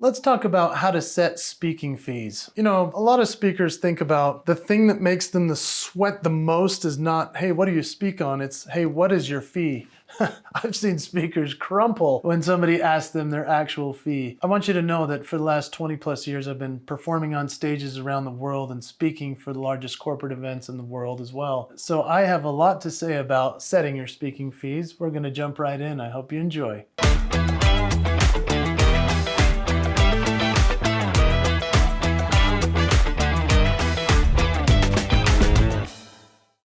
Let's talk about how to set speaking fees. You know, a lot of speakers think about the thing that makes them the sweat the most is not, hey, what do you speak on? It's, hey, what is your fee? I've seen speakers crumple when somebody asks them their actual fee. I want you to know that for the last 20 plus years, I've been performing on stages around the world and speaking for the largest corporate events in the world as well. So I have a lot to say about setting your speaking fees. We're going to jump right in. I hope you enjoy.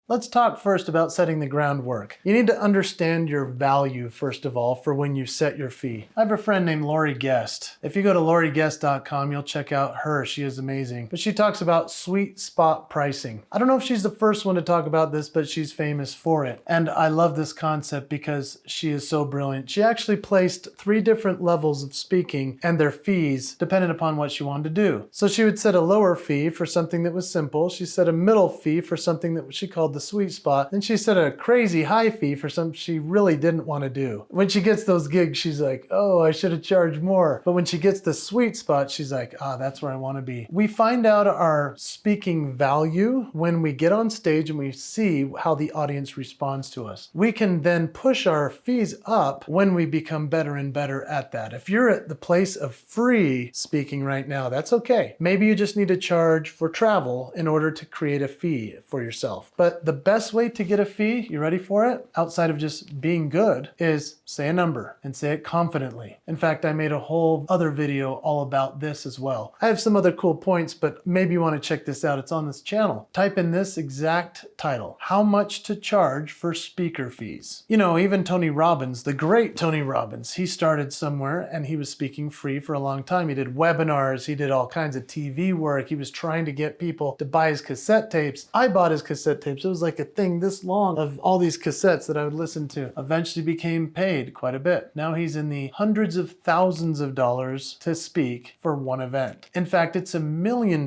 Let's talk first about setting the groundwork. You need to understand your value, first of all, for when you set your fee. I have a friend named Lori Guest. If you go to loriguest.com, you'll check out her. She is amazing. But she talks about sweet spot pricing. I don't know if she's the first one to talk about this, but she's famous for it. And I love this concept because she is so brilliant. She actually placed 3 different levels of speaking and their fees dependent upon what she wanted to do. So she would set a lower fee for something that was simple. She set a middle fee for something that she called the sweet spot. Then she set a crazy high fee for something she really didn't want to do. When she gets those gigs, she's like, oh, I should have charged more. But when she gets the sweet spot, she's like, that's where I want to be. We find out our speaking value when we get on stage and we see how the audience responds to us. We can then push our fees up when we become better and better at that. If you're at the place of free speaking right now, that's okay. Maybe you just need to charge for travel in order to create a fee for yourself. But the best way to get a fee, you ready for it? Outside of just being good, is say a number and say it confidently. In fact, I made a whole other video all about this as well. I have some other cool points, but maybe you want to check this out. It's on this channel. Type in this exact title: how much to charge for speaker fees. You know, even Tony Robbins, the great Tony Robbins, he started somewhere and he was speaking free for a long time. He did webinars, he did all kinds of TV work. He was trying to get people to buy his cassette tapes. I bought his cassette tapes. It was like a thing this long of all these cassettes that I would listen to. Eventually became paid quite a bit. Now he's in the hundreds of thousands of dollars to speak for one event. In fact, it's $1 million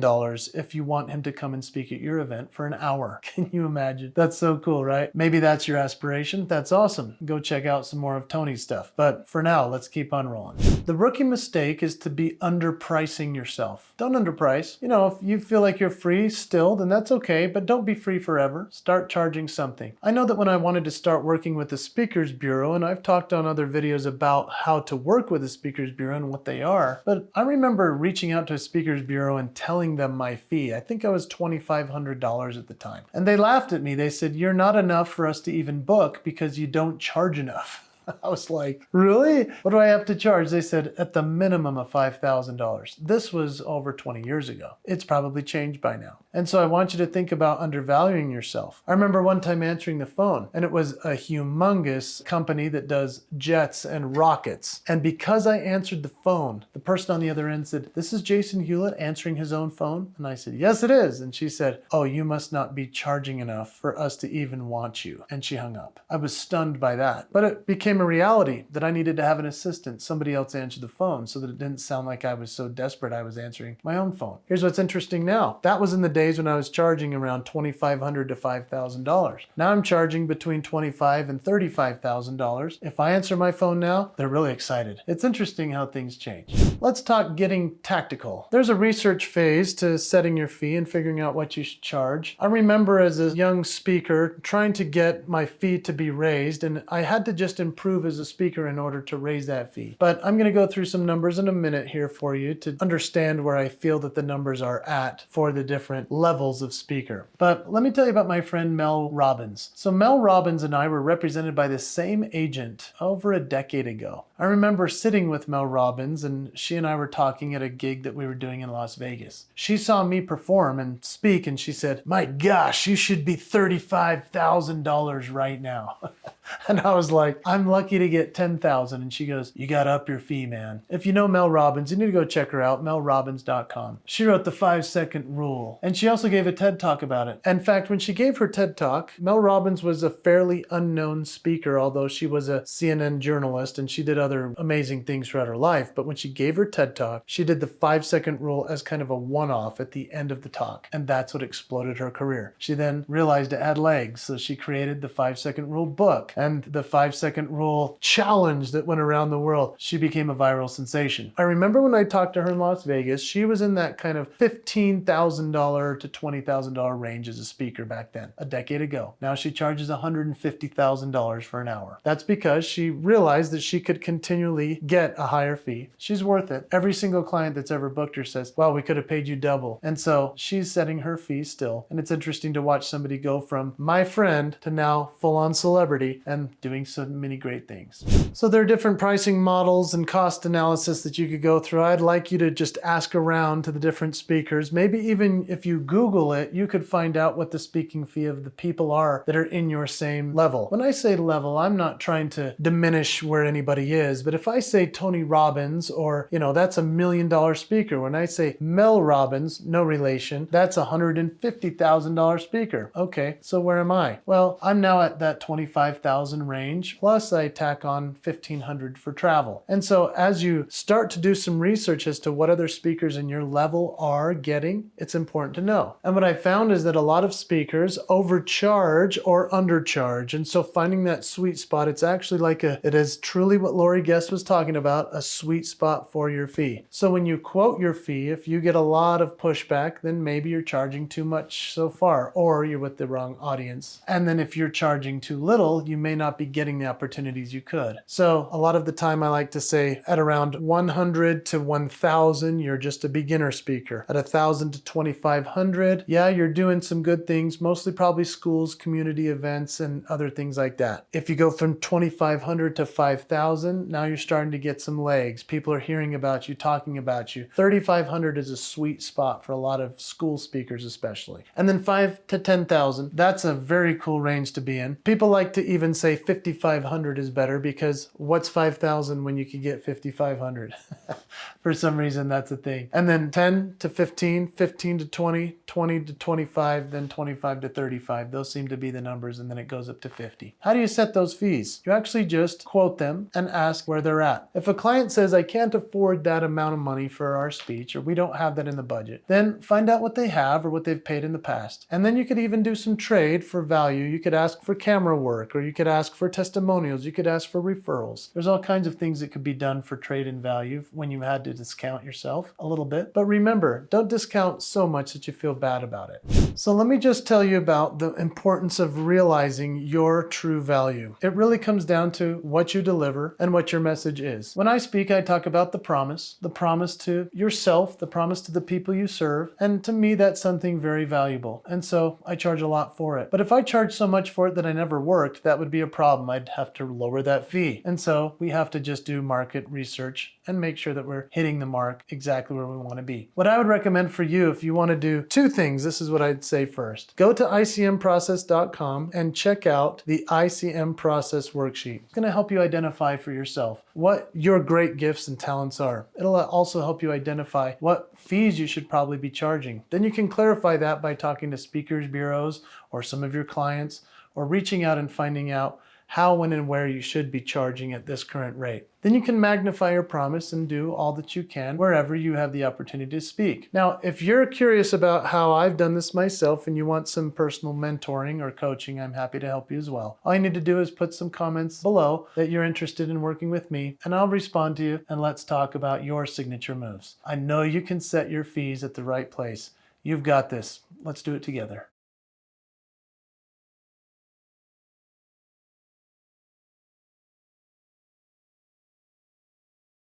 if you want him to come and speak at your event for an hour. Can you imagine? That's so cool, right? Maybe that's your aspiration. That's awesome. Go check out some more of Tony's stuff. But for now, let's keep on rolling. The rookie mistake is to be underpricing yourself. Don't underprice. You know, if you feel like you're free still, then that's okay, but don't be free forever. Start charging something. I know that when I wanted to start working with the Speakers Bureau, and I've talked on other videos about how to work with a Speakers Bureau and what they are, but I remember reaching out to a Speakers Bureau and telling them my fee. I think I was $2,500 at the time. And they laughed at me. They said, you're not enough for us to even book because you don't charge enough. I was like, really? What do I have to charge? They said, at the minimum of $5,000. This was over 20 years ago. It's probably changed by now. And so I want you to think about undervaluing yourself. I remember one time answering the phone, and it was a humongous company that does jets and rockets. And because I answered the phone, the person on the other end said, this is Jason Hewlett answering his own phone? And I said, yes, it is. And she said, oh, you must not be charging enough for us to even want you. And she hung up. I was stunned by that. But it became a reality that I needed to have an assistant, somebody else answer the phone, so that it didn't sound like I was so desperate I was answering my own phone. Here's what's interesting now. That was in the days when I was charging around $2,500 to $5,000. Now I'm charging between $25,000 and $35,000. If I answer my phone now, they're really excited. It's interesting how things change. Let's talk getting tactical. There's a research phase to setting your fee and figuring out what you should charge. I remember as a young speaker trying to get my fee to be raised, and I had to just improve as a speaker in order to raise that fee. But I'm going to go through some numbers in a minute here for you to understand where I feel that the numbers are at for the different levels of speaker. But let me tell you about my friend Mel Robbins. So Mel Robbins and I were represented by the same agent over a decade ago. I remember sitting with Mel Robbins, and she and I were talking at a gig that we were doing in Las Vegas. She saw me perform and speak, and she said, my gosh, you should be $35,000 right now. And I was like, I'm lucky to get $10,000. And she goes, you got to up your fee, man. If you know Mel Robbins, you need to go check her out, melrobbins.com. She wrote the 5-second rule. And she also gave a TED Talk about it. In fact, when she gave her TED Talk, Mel Robbins was a fairly unknown speaker, although she was a CNN journalist and she did other amazing things throughout her life. But when she gave her TED Talk, she did the 5-second rule as kind of a one-off at the end of the talk. And that's what exploded her career. She then realized it had legs, so she created the 5-second rule book. and the 5-second rule challenge that went around the world. She became a viral sensation. I remember when I talked to her in Las Vegas, she was in that kind of $15,000 to $20,000 range as a speaker back then, a decade ago. Now she charges $150,000 for an hour. That's because she realized that she could continually get a higher fee. She's worth it. Every single client that's ever booked her says, well, we could have paid you double. And so she's setting her fee still. And it's interesting to watch somebody go from my friend to now full-on celebrity and doing so many great things. So there are different pricing models and cost analysis that you could go through. I'd like you to just ask around to the different speakers. Maybe even if you Google it, you could find out what the speaking fee of the people are that are in your same level. When I say level, I'm not trying to diminish where anybody is, but if I say Tony Robbins, or, that's $1 million speaker. When I say Mel Robbins, no relation, that's a $150,000 speaker. Okay, so where am I? Well, I'm now at that 25,000 range, plus I tack on 1,500 for travel. And so as you start to do some research as to what other speakers in your level are getting, it's important to know. And what I found is that a lot of speakers overcharge or undercharge. And so finding that sweet spot, it's actually like it is truly what Lori Guest was talking about, a sweet spot for your fee. So when you quote your fee, if you get a lot of pushback, then maybe you're charging too much so far, or you're with the wrong audience. And then if you're charging too little, you may not be getting the opportunities you could. So a lot of the time I like to say at around 100 to 1,000, you're just a beginner speaker. At 1,000 to 2,500, yeah, you're doing some good things, mostly probably schools, community events, and other things like that. If you go from 2,500 to 5,000, now you're starting to get some legs. People are hearing about you, talking about you. 3,500 is a sweet spot for a lot of school speakers especially. And then 5 to 10,000, that's a very cool range to be in. People like to even say 5,500 is better, because what's 5,000 when you could get 5,500? For some reason, that's a thing. And then 10 to 15, 15 to 20, 20 to 25, then 25 to 35. Those seem to be the numbers, and then it goes up to 50. How do you set those fees? You actually just quote them and ask where they're at. If a client says, I can't afford that amount of money for our speech, or we don't have that in the budget, then find out what they have or what they've paid in the past. And then you could even do some trade for value. You could ask for camera work, or you could ask for testimonials. You could ask for referrals. There's all kinds of things that could be done for trade and value when you had to discount yourself a little bit. But remember, don't discount so much that you feel bad about it. So let me just tell you about the importance of realizing your true value. It really comes down to what you deliver and what your message is. When I speak, I talk about the promise to yourself, the promise to the people you serve. And to me, that's something very valuable. And so I charge a lot for it. But if I charge so much for it that I never worked, that would be a problem. I'd have to lower that fee. And so we have to just do market research and make sure that we're hitting the mark exactly where we want to be. What I would recommend for you, if you want to do two things, this is what I'd say first. Go to icmprocess.com and check out the ICM process worksheet. It's going to help you identify for yourself what your great gifts and talents are. It'll also help you identify what fees you should probably be charging. Then you can clarify that by talking to speakers bureaus or some of your clients, or reaching out and finding out how, when, and where you should be charging at this current rate. Then you can magnify your promise and do all that you can wherever you have the opportunity to speak. Now, if you're curious about how I've done this myself and you want some personal mentoring or coaching, I'm happy to help you as well. All you need to do is put some comments below that you're interested in working with me, and I'll respond to you, and let's talk about your signature moves. I know you can set your fees at the right place. You've got this. Let's do it together.